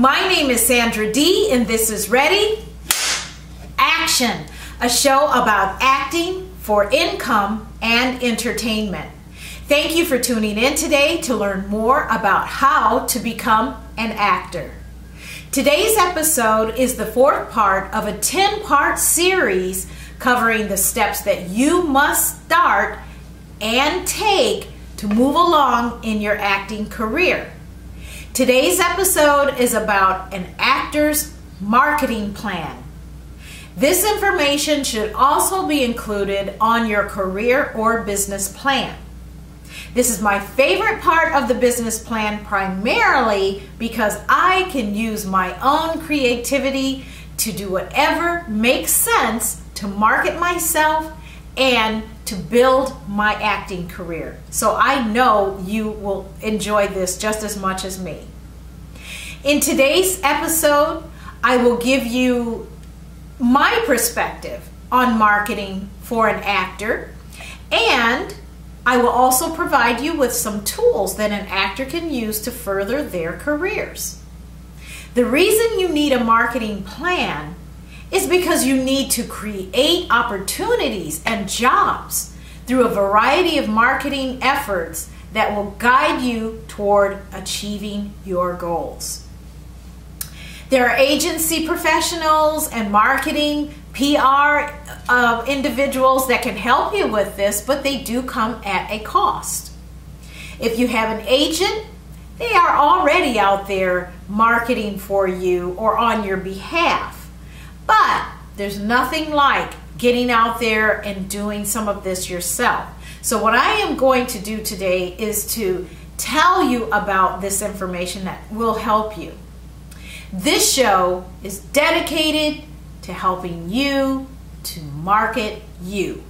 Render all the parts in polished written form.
My name is Sandra D, and this is Ready, Action, a show about acting for income and entertainment. Thank you for tuning in today to learn more about how to become an actor. Today's episode is the fourth part of a 10-part series covering the steps that you must start and take to move along in your acting career. Today's episode is about an actor's marketing plan. This information should also be included on your career or business plan. This is my favorite part of the business plan, primarily because I can use my own creativity to do whatever makes sense to market myself and to build my acting career. So I know you will enjoy this just as much as me. In today's episode, I will give you my perspective on marketing for an actor, and I will also provide you with some tools that an actor can use to further their careers. The reason you need a marketing plan is because you need to create opportunities and jobs through a variety of marketing efforts that will guide you toward achieving your goals. There are agency professionals and marketing, PR individuals that can help you with this, but they do come at a cost. If you have an agent, they are already out there marketing for you or on your behalf. But there's nothing like getting out there and doing some of this yourself. So what I am going to do today is to tell you about this information that will help you. This show is dedicated to helping you to market you.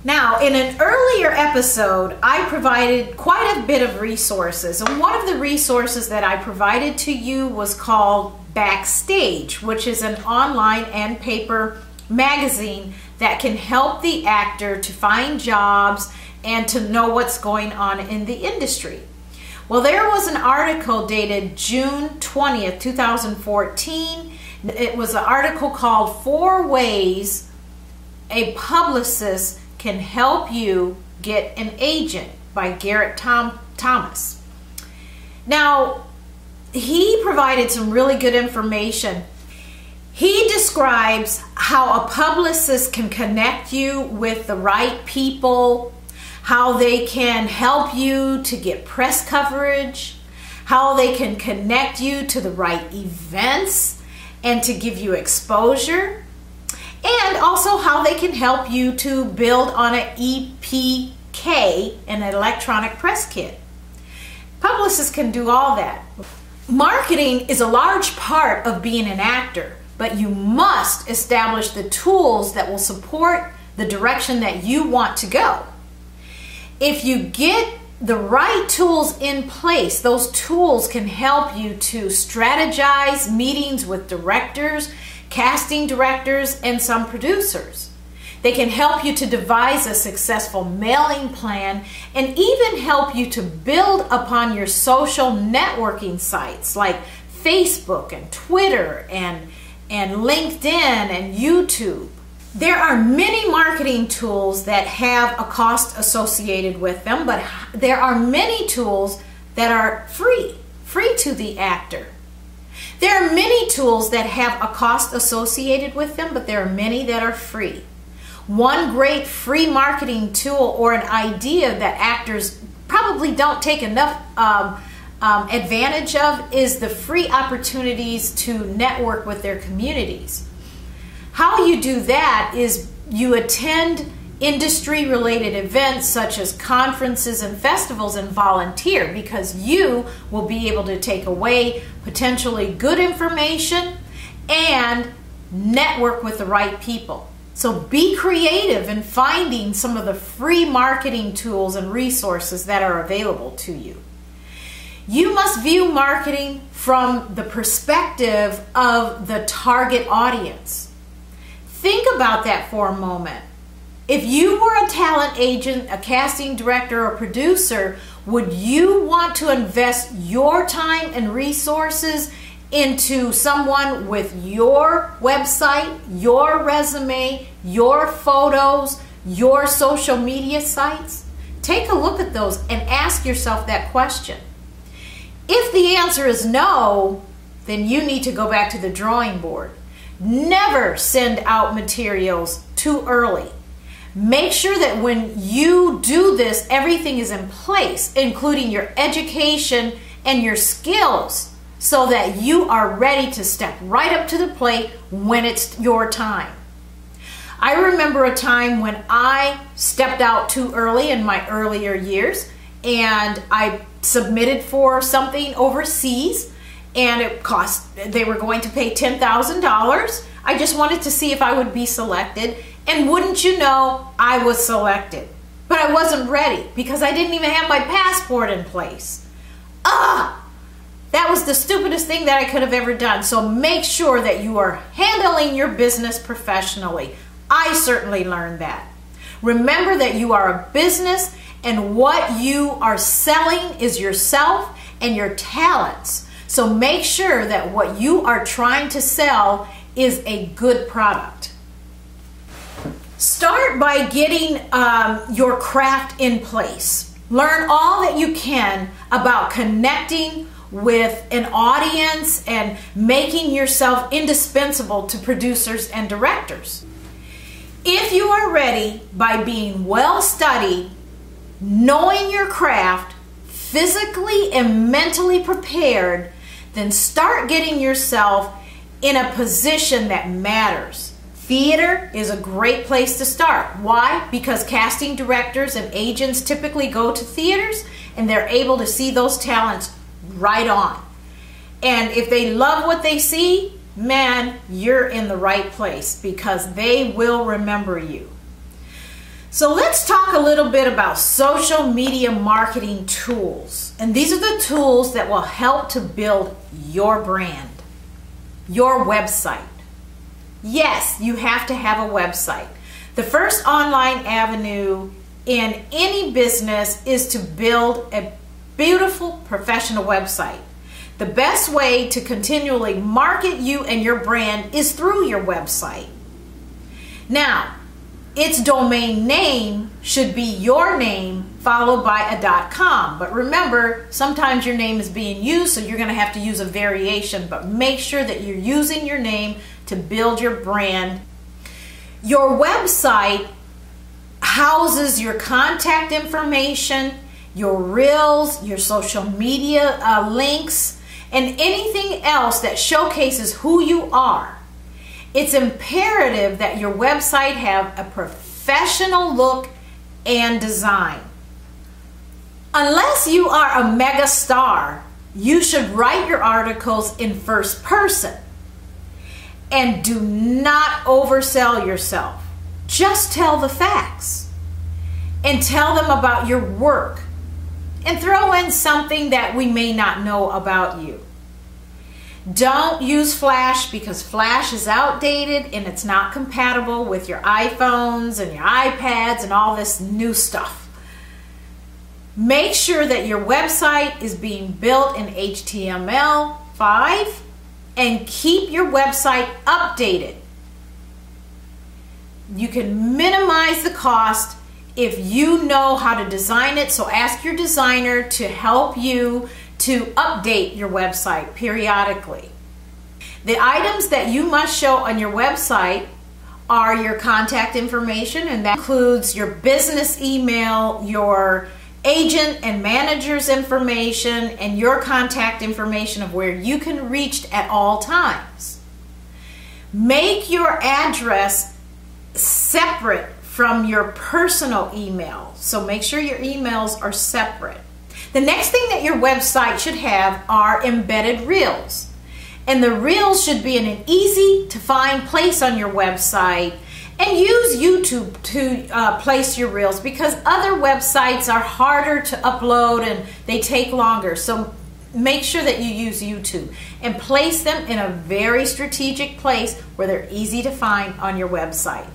Now, in an earlier episode, I provided quite a bit of resources, and one of the resources that I provided to you was called Backstage, which is an online and paper magazine that can help the actor to find jobs and to know what's going on in the industry. Well, there was an article dated June 20th, 2014. It was an article called 4 Ways a Publicist Can Help You Get an Agent by Garrett Thomas. Now, he provided some really good information. He describes how a publicist can connect you with the right people, how they can help you to get press coverage, how they can connect you to the right events and to give you exposure, and also how they can help you to build on an EPK, an electronic press kit. Publicists can do all that. Marketing is a large part of being an actor, but you must establish the tools that will support the direction that you want to go. If you get the right tools in place, those tools can help you to strategize meetings with directors, casting directors, and some producers. They can help you to devise a successful mailing plan and even help you to build upon your social networking sites like Facebook and Twitter and LinkedIn and YouTube. There are many marketing tools that have a cost associated with them, but there are many tools that are free to the actor. There are many tools that have a cost associated with them, but there are many that are free. One great free marketing tool or an idea that actors probably don't take enough advantage of is the free opportunities to network with their communities. How you do that is you attend industry-related events such as conferences and festivals and volunteer, because you will be able to take away potentially good information and network with the right people. So be creative in finding some of the free marketing tools and resources that are available to you. You must view marketing from the perspective of the target audience. Think about that for a moment. If you were a talent agent, a casting director, or producer, Would you want to invest your time and resources into someone with your website, your resume, your photos, your social media sites? Take a look at those and ask yourself that question. If the answer is no, then you need to go back to the drawing board. Never send out materials too early. Make sure that when you do this, everything is in place, including your education and your skills, so that you are ready to step right up to the plate when it's your time. I remember a time when I stepped out too early in my earlier years, and I submitted for something overseas, and they were going to pay $10,000. I just wanted to see if I would be selected, and wouldn't you know, I was selected. But I wasn't ready because I didn't even have my passport in place. That was the stupidest thing that I could have ever done. So make sure that you are handling your business professionally. I certainly learned that. Remember that you are a business, and what you are selling is yourself and your talents. So make sure that what you are trying to sell is a good product. Start by getting your craft in place. Learn all that you can about connecting with an audience and making yourself indispensable to producers and directors. If you are ready by being well studied, knowing your craft, physically and mentally prepared, then start getting yourself in a position that matters. Theater is a great place to start. Why? Because casting directors and agents typically go to theaters and they're able to see those talents right on. And if they love what they see, man, you're in the right place because they will remember you. So let's talk a little bit about social media marketing tools. And these are the tools that will help to build your brand, your website. Yes, you have to have a website. The first online avenue in any business is to build a beautiful professional website. The best way to continually market you and your brand is through your website. Now, its domain name should be your name followed by a .com. But remember, sometimes your name is being used, so you're going to have to use a variation. But make sure that you're using your name to build your brand. Your website houses your contact information, your reels, your social media links, and anything else that showcases who you are. It's imperative that your website have a professional look and design. Unless you are a mega star, you should write your articles in first person. And do not oversell yourself. Just tell the facts. And tell them about your work. And throw in something that we may not know about you. Don't use Flash because Flash is outdated and it's not compatible with your iPhones and your iPads and all this new stuff. Make sure that your website is being built in HTML5 and keep your website updated. You can minimize the cost if you know how to design it, so ask your designer to help you to update your website periodically. The items that you must show on your website are your contact information, and that includes your business email, your agent and manager's information, and your contact information of where you can be reached at all times. Make your address separate from your personal email, so make sure your emails are separate. The next thing that your website should have are embedded reels. And the reels should be in an easy to find place on your website, and use YouTube to place your reels because other websites are harder to upload and they take longer. So make sure that you use YouTube and place them in a very strategic place where they're easy to find on your website.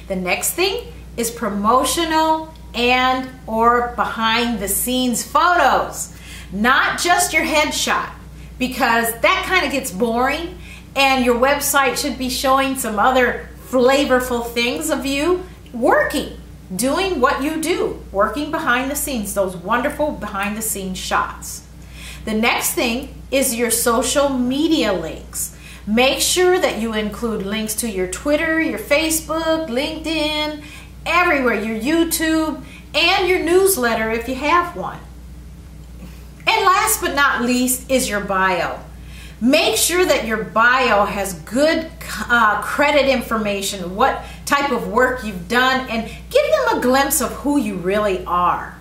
The next thing is promotional and or behind the scenes photos, not just your headshot, because that kind of gets boring, and your website should be showing some other flavorful things of you working, doing what you do, working behind the scenes, those wonderful behind the scenes shots. The next thing is your social media links. Make sure that you include links to your Twitter, your Facebook, LinkedIn, everywhere, your YouTube, and your newsletter if you have one. And last but not least is your bio. Make sure that your bio has good credit information, what type of work you've done, and give them a glimpse of who you really are.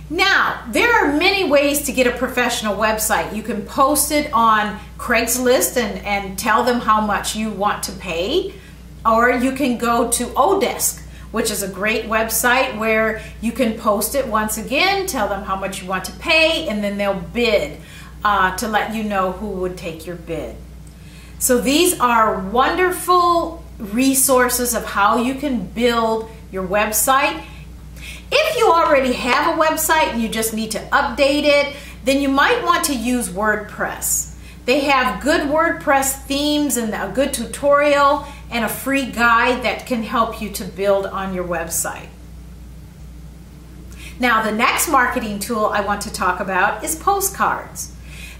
Now, there are many ways to get a professional website. You can post it on Craigslist and tell them how much you want to pay, or you can go to Odesk, which is a great website where you can post it once again, tell them how much you want to pay, and then they'll bid to let you know who would take your bid. So these are wonderful resources of how you can build your website. If you already have a website and you just need to update it, then you might want to use WordPress. They have good WordPress themes and a good tutorial and a free guide that can help you to build on your website. Now, the next marketing tool I want to talk about is postcards.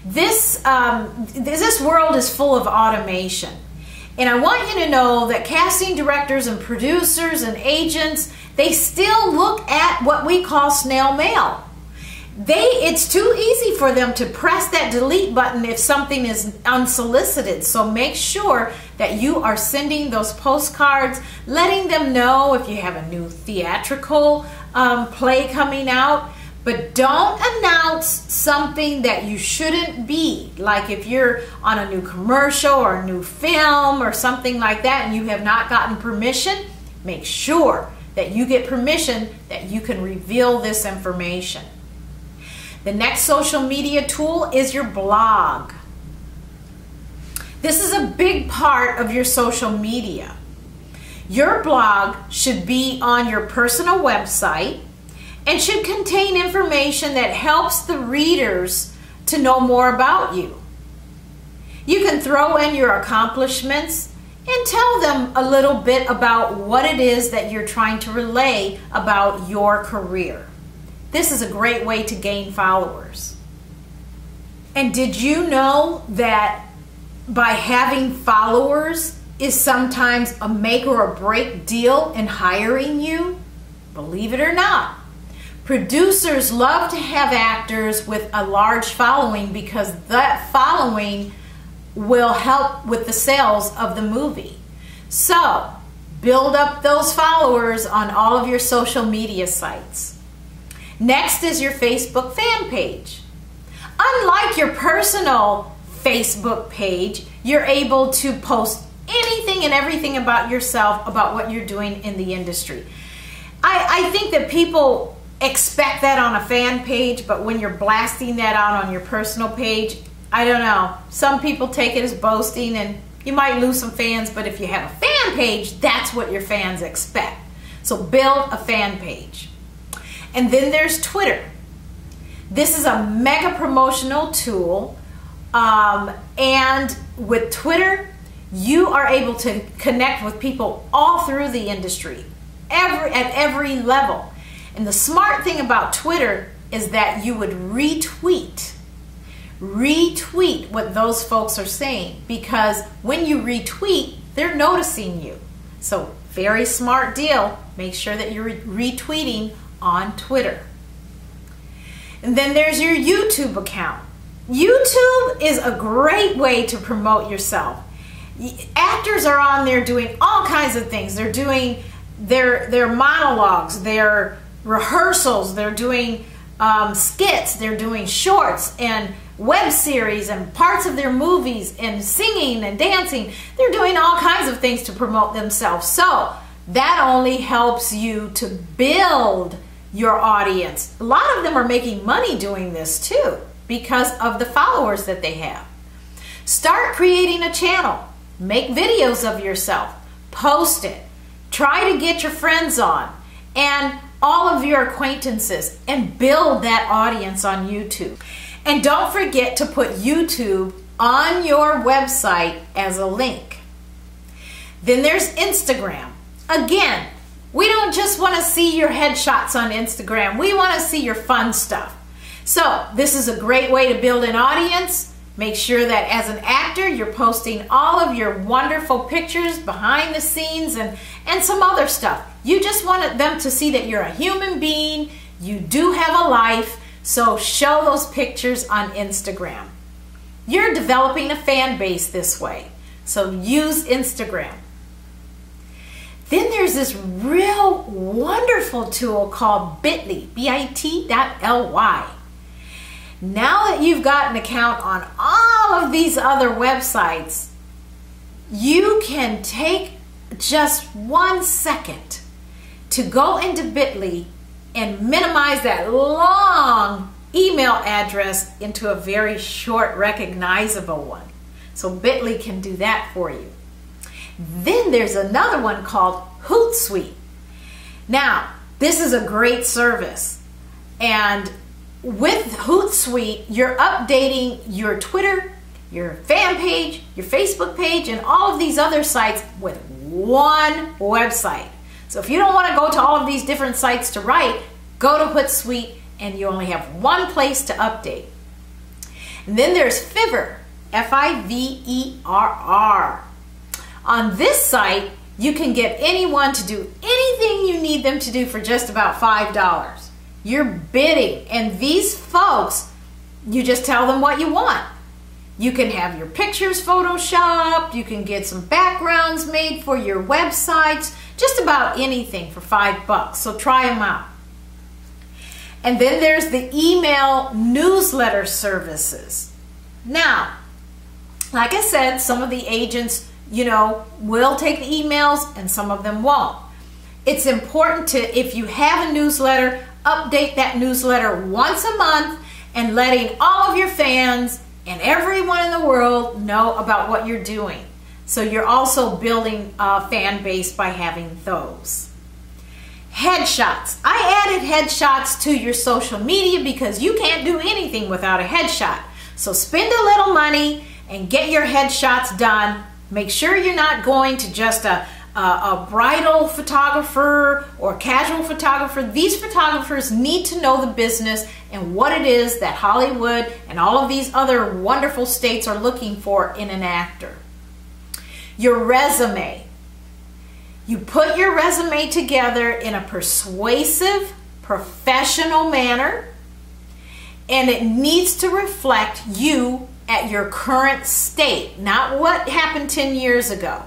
This world is full of automation. And I want you to know that casting directors and producers and agents, they still look at what we call snail mail. It's too easy for them to press that delete button if something is unsolicited. So make sure that you are sending those postcards, letting them know if you have a new theatrical play coming out. But don't announce something that you shouldn't be. Like if you're on a new commercial or a new film or something like that and you have not gotten permission, make sure that you get permission that you can reveal this information. The next social media tool is your blog. This is a big part of your social media. Your blog should be on your personal website and should contain information that helps the readers to know more about you. You can throw in your accomplishments and tell them a little bit about what it is that you're trying to relay about your career. This is a great way to gain followers. And did you know that by having followers is sometimes a make or a break deal in hiring you? Believe it or not. Producers love to have actors with a large following because that following will help with the sales of the movie. So, build up those followers on all of your social media sites. Next is your Facebook fan page. Unlike your personal Facebook page, you're able to post anything and everything about yourself, about what you're doing in the industry. I think that people expect that on a fan page, but when you're blasting that out on your personal page, I don't know. Some people take it as boasting and you might lose some fans, but if you have a fan page, that's what your fans expect. So build a fan page. And then there's Twitter. This is a mega promotional tool, and with Twitter, you are able to connect with people all through the industry, at every level. And the smart thing about Twitter is that you would retweet what those folks are saying, because when you retweet, they're noticing you. So very smart deal. Make sure that you're retweeting on Twitter. And then there's your YouTube account. YouTube is a great way to promote yourself. Actors are on there doing all kinds of things. They're doing their monologues, their rehearsals, they're doing skits, they're doing shorts and web series and parts of their movies and singing and dancing. They're doing all kinds of things to promote themselves. So that only helps you to build your audience. A lot of them are making money doing this too because of the followers that they have. Start creating a channel. Make videos of yourself. Post it. Try to get your friends on. and all of your acquaintances and build that audience on YouTube. And don't forget to put YouTube on your website as a link. Then there's Instagram. Again, we don't just want to see your headshots on Instagram. We want to see your fun stuff. So this is a great way to build an audience. Make sure that as an actor, you're posting all of your wonderful pictures behind the scenes and some other stuff. You just want them to see that you're a human being. You do have a life. So show those pictures on Instagram. You're developing a fan base this way. So use Instagram. Then there's this real wonderful tool called Bitly, bit.ly. Now that you've got an account on all of these other websites, you can take just 1 second to go into Bitly and minimize that long email address into a very short, recognizable one. So Bitly can do that for you. Then there's another one called Hootsuite. Now, this is a great service. And with Hootsuite, you're updating your Twitter, your fan page, your Facebook page, and all of these other sites with one website. So if you don't want to go to all of these different sites to write, go to Hootsuite and you only have one place to update. And then there's Fiverr, Fiverr. On this site, you can get anyone to do anything you need them to do for just about $5. You're bidding, and these folks, you just tell them what you want. You can have your pictures photoshopped, you can get some backgrounds made for your websites, just about anything for $5. So try them out. And then there's the email newsletter services. Now, like I said, some of the agents, will take the emails and some of them won't. It's important to, if you have a newsletter, update that newsletter once a month and letting all of your fans and everyone in the world know about what you're doing. So you're also building a fan base by having those. Headshots. I added headshots to your social media because you can't do anything without a headshot. So spend a little money and get your headshots done. Make sure you're not going to just a bridal photographer or casual photographer. These photographers need to know the business and what it is that Hollywood and all of these other wonderful states are looking for in an actor. Your resume. You put your resume together in a persuasive, professional manner, and it needs to reflect you at your current state, not what happened 10 years ago.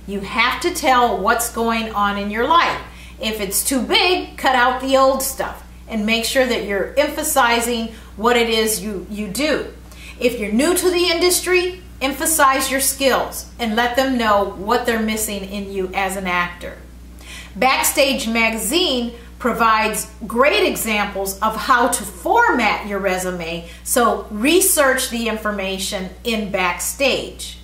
You have to tell what's going on in your life. If it's too big, cut out the old stuff and make sure that you're emphasizing what it is you do. If you're new to the industry, emphasize your skills and let them know what they're missing in you as an actor. Backstage Magazine provides great examples of how to format your resume, so research the information in Backstage.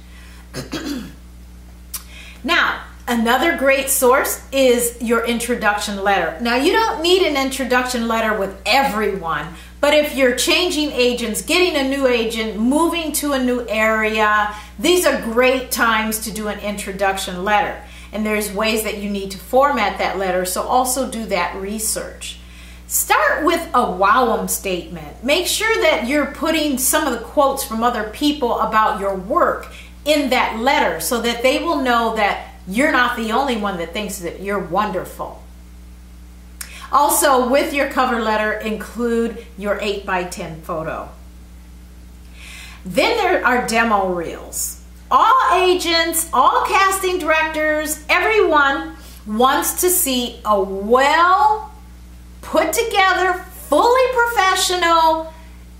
Now, another great source is your introduction letter. Now, you don't need an introduction letter with everyone, but if you're changing agents, getting a new agent, moving to a new area, these are great times to do an introduction letter. And there's ways that you need to format that letter, so also do that research. Start with a wow-em statement. Make sure that you're putting some of the quotes from other people about your work in that letter so that they will know that you're not the only one that thinks that you're wonderful. Also, with your cover letter, include your 8x10 photo. Then there are demo reels. All agents, all casting directors, everyone wants to see a well put together, fully professional,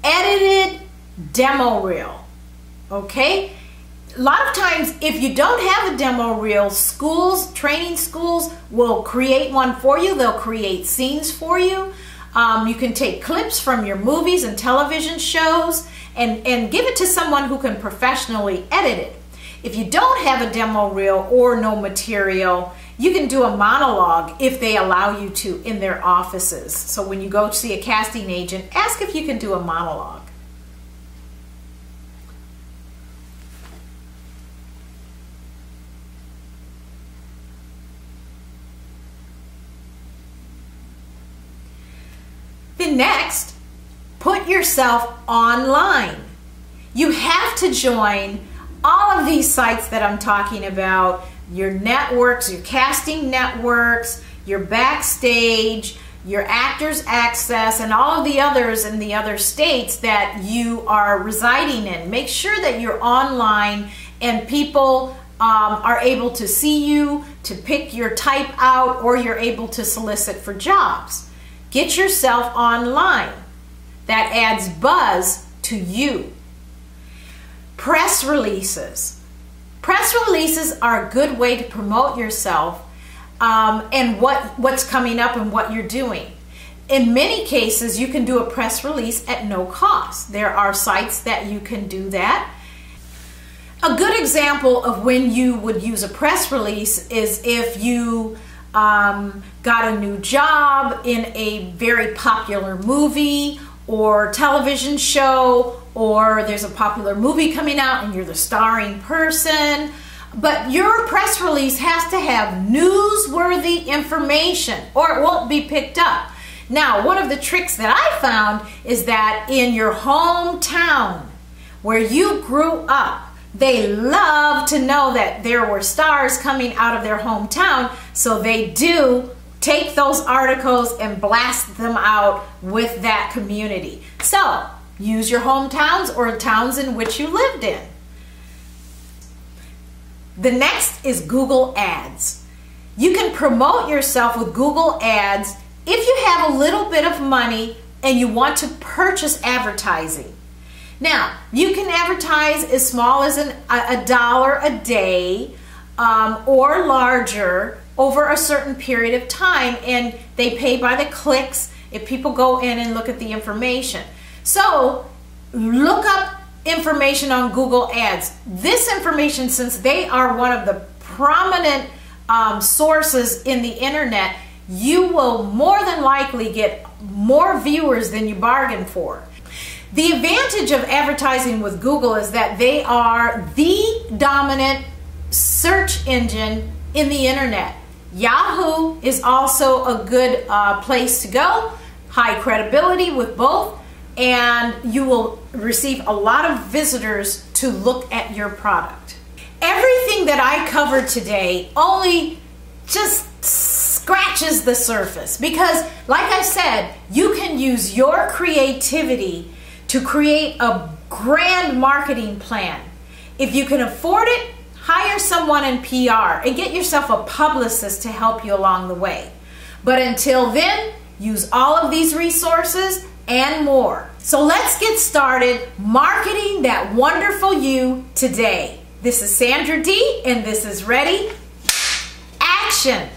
edited demo reel. Okay? A lot of times, if you don't have a demo reel, schools, training schools will create one for you. They'll create scenes for you. You can take clips from your movies and television shows and give it to someone who can professionally edit it. If you don't have a demo reel or no material, You can do a monologue if they allow you to in their offices. So when you go to see a casting agent, ask if you can do a monologue. Then next, put yourself online. You have to join all of these sites that I'm talking about, your networks, your casting networks, your Backstage, your Actors Access, and all of the others in the other states that you are residing in. Make sure that you're online and people are able to see you, to pick your type out, or you're able to solicit for jobs. Get yourself online. That adds buzz to you. Press releases. Press releases are a good way to promote yourself and what's coming up and what you're doing. In many cases, you can do a press release at no cost. There are sites that you can do that. A good example of when you would use a press release is if you got a new job in a very popular movie or television show, or there's a popular movie coming out and you're the starring person. But your press release has to have newsworthy information or it won't be picked up. Now, one of the tricks that I found is that in your hometown where you grew up, they love to know that there were stars coming out of their hometown, so they do take those articles and blast them out with that community. So, use your hometowns or towns in which you lived in. The next is Google Ads. You can promote yourself with Google Ads if you have a little bit of money and you want to purchase advertising. Now, you can advertise as small as $1 a day or larger over a certain period of time, and they pay by the clicks if people go in and look at the information. So, look up information on Google Ads. This information, since they are one of the prominent sources in the internet, you will more than likely get more viewers than you bargained for. The advantage of advertising with Google is that they are the dominant search engine in the internet. Yahoo is also a good place to go, high credibility with both, and you will receive a lot of visitors to look at your product. Everything that I covered today only just scratches the surface because, like I said, you can use your creativity to create a grand marketing plan. If you can afford it, hire someone in PR and get yourself a publicist to help you along the way. But until then, use all of these resources and more. So let's get started marketing that wonderful you today. This is Sandra D, and this is Ready Action.